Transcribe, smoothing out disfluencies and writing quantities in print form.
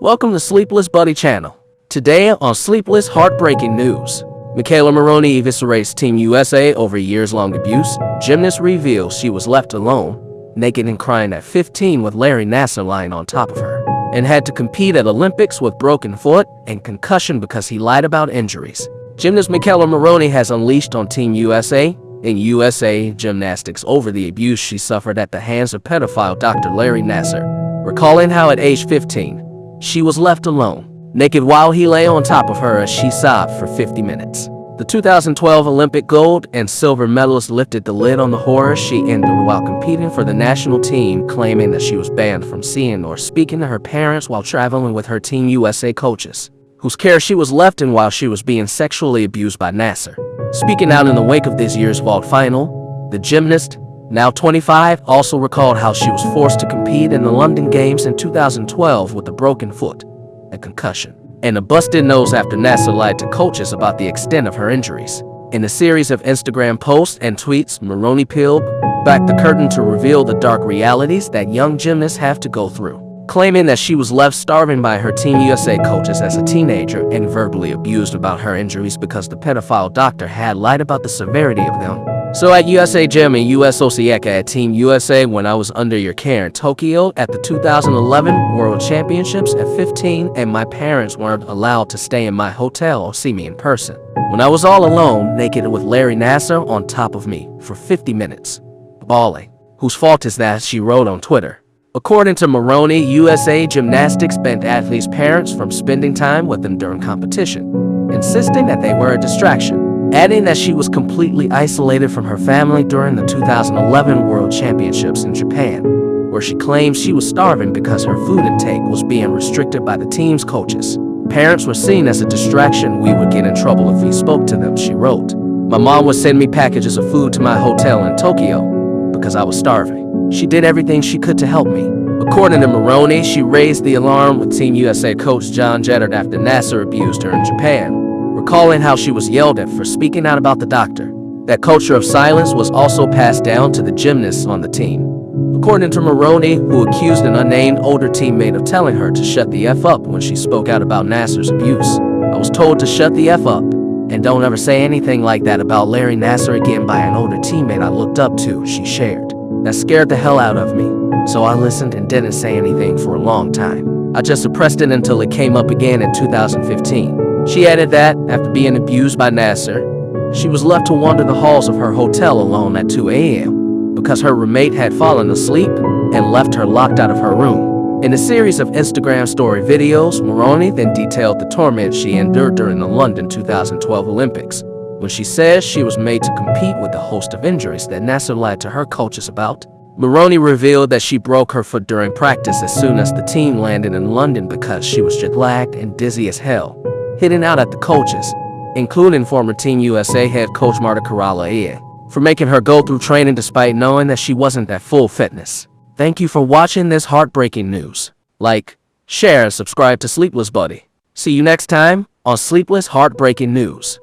Welcome to Sleepless Buddy channel. Today on Sleepless Heartbreaking News, McKayla Maroney eviscerates Team USA over years-long abuse. Gymnast reveals she was left alone, naked and crying at 15 with Larry Nassar lying on top of her, and had to compete at Olympics with broken foot and concussion because he lied about injuries. Gymnast McKayla Maroney has unleashed on Team USA and USA Gymnastics over the abuse she suffered at the hands of pedophile Dr. Larry Nassar, recalling how at age 15, she was left alone, naked while he lay on top of her as she sobbed for 50 minutes. The 2012 Olympic gold and silver medalist lifted the lid on the horror she endured while competing for the national team, claiming that she was banned from seeing or speaking to her parents while traveling with her Team USA coaches, whose care she was left in while she was being sexually abused by Nassar. Speaking out in the wake of this year's vault final, the gymnast, now 25, also recalled how she was forced to compete in the London Games in 2012 with a broken foot, a concussion, and a busted nose after Nassar lied to coaches about the extent of her injuries. In a series of Instagram posts and tweets, Maroney peeled back the curtain to reveal the dark realities that young gymnasts have to go through, claiming that she was left starving by her Team USA coaches as a teenager and verbally abused about her injuries because the pedophile doctor had lied about the severity of them. So at USA Gym and US Osaka at Team USA, when I was under your care in Tokyo at the 2011 World Championships at 15, and my parents weren't allowed to stay in my hotel or see me in person. When I was all alone, naked with Larry Nassar on top of me for 50 minutes. Ballin, whose fault is that, she wrote on Twitter. According to Maroney, USA Gymnastics banned athletes' parents from spending time with them during competition, insisting that they were a distraction, adding that she was completely isolated from her family during the 2011 World Championships in Japan, where she claimed she was starving because her food intake was being restricted by the team's coaches. Parents were seen as a distraction. We would get in trouble if we spoke to them, she wrote. My mom would send me packages of food to my hotel in Tokyo because I was starving. She did everything she could to help me. According to Maroney, she raised the alarm with Team USA coach John Jeddard after Nassar abused her in Japan, recalling how she was yelled at for speaking out about the doctor. That culture of silence was also passed down to the gymnasts on the team. According to Maroney, who accused an unnamed older teammate of telling her to shut the F up when she spoke out about Nassar's abuse. I was told to shut the F up, and don't ever say anything like that about Larry Nassar again by an older teammate I looked up to, she shared. That scared the hell out of me, so I listened and didn't say anything for a long time. I just suppressed it until it came up again in 2015. She added that, after being abused by Nassar, she was left to wander the halls of her hotel alone at 2 a.m. because her roommate had fallen asleep and left her locked out of her room. In a series of Instagram story videos, Maroney then detailed the torment she endured during the London 2012 Olympics, when she says she was made to compete with a host of injuries that Nassar lied to her coaches about. Maroney revealed that she broke her foot during practice as soon as the team landed in London because she was jet-lagged and dizzy as hell, hitting out at the coaches, including former Team USA head coach Marta Corrala, for making her go through training despite knowing that she wasn't at full fitness. Thank you for watching this heartbreaking news. Like, share, and subscribe to Sleepless Buddy. See you next time on Sleepless Heartbreaking News.